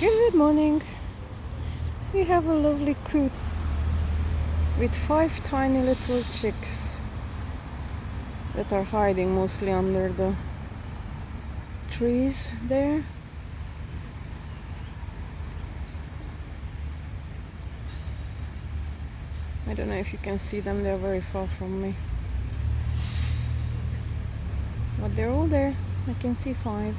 Good morning. We have a lovely coot with 5 tiny little chicks that are hiding mostly under the trees there. I don't know if you can see them, they're very far from me. But they're all there. I can see 5.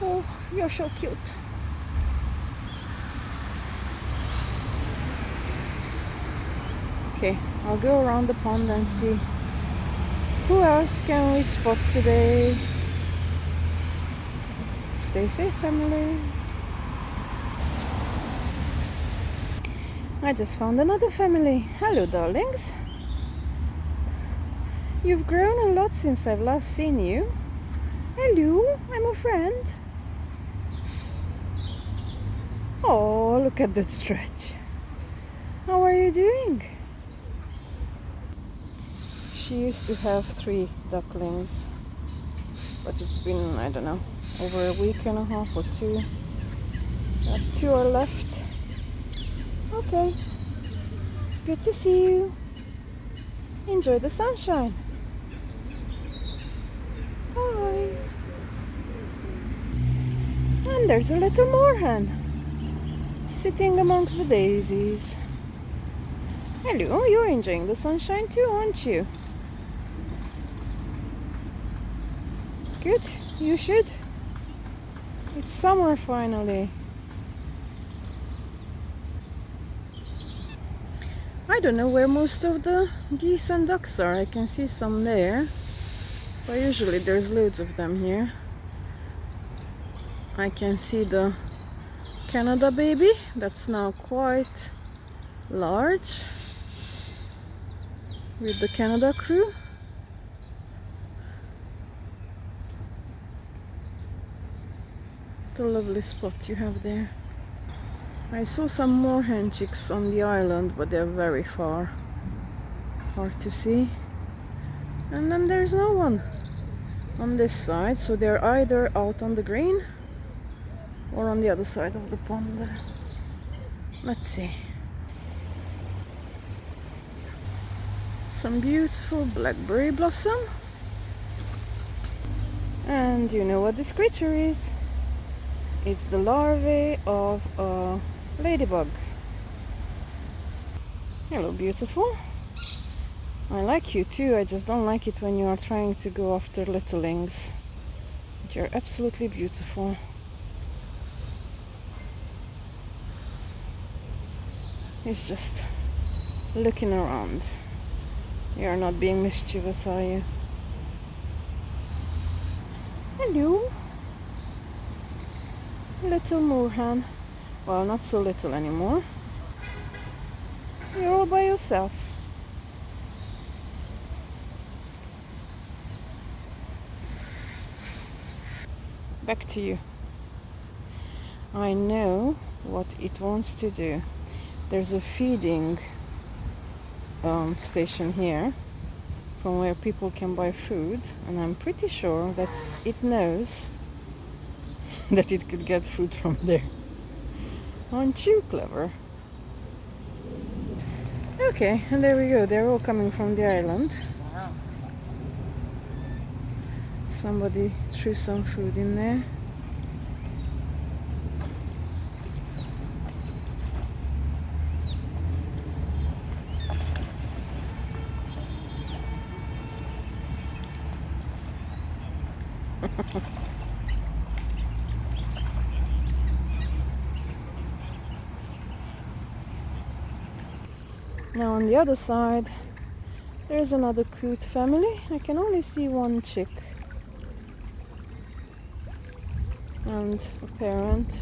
Oh, you're so cute. Okay, I'll go around the pond and see who else can we spot today. Stay safe, family. I just found another family. Hello, darlings. You've grown a lot since I've last seen you. Hello, I'm a friend. Oh, look at that stretch. How are you doing? She used to have 3 ducklings, but it's been, I don't know, over a week and a half or 2. 2 are left. Okay, good to see you. Enjoy the sunshine. Bye. And there's a little moorhen sitting amongst the daisies. Hello, you're enjoying the sunshine too, aren't you? Good, you should. It's summer finally. I don't know where most of the geese and ducks are. I can see some there, but usually there's loads of them here. I can see the Canada baby that's now quite large with the Canada crew. What a lovely spot you have there. I saw some more hen chicks on the island, but they're very far. Hard to see. And then there's no one on this side, so they're either out on the green or on the other side of the pond. Let's see. Some beautiful blackberry blossom. And you know what this creature is? It's the larvae of a ladybug. Hello, beautiful. I like you too, I just don't like it when you are trying to go after littlings. But you're absolutely beautiful. He's just looking around. You're not being mischievous, are you? Hello. Little moorhen. Well, not so little anymore. You're all by yourself. Back to you. I know what it wants to do. There's a feeding station here from where people can buy food, and I'm pretty sure that it knows that it could get food from there. Aren't you clever? Okay, and there we go. They're all coming from the island. Somebody threw some food in there. Now on the other side, there's another coot family. I can only see one chick and a parent.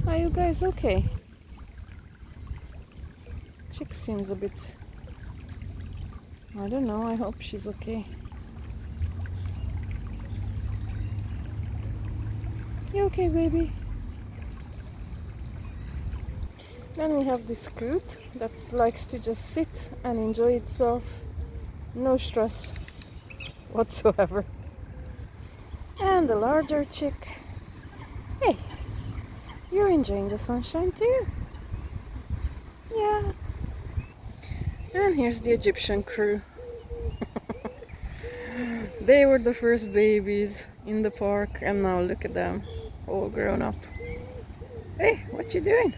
Are you guys okay? Chick seems a bit, I don't know, I hope she's okay. You okay, baby? Then we have this coot that likes to just sit and enjoy itself. No stress whatsoever. And And the larger chick. Hey, you're enjoying the sunshine too? Yeah. And here's the Egyptian crew. They were the first babies in the park, and now look at them, all grown up. Hey, what you doing?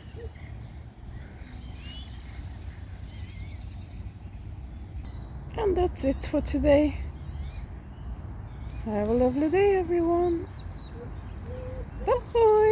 And that's it for today. Have a lovely day, everyone. Bye.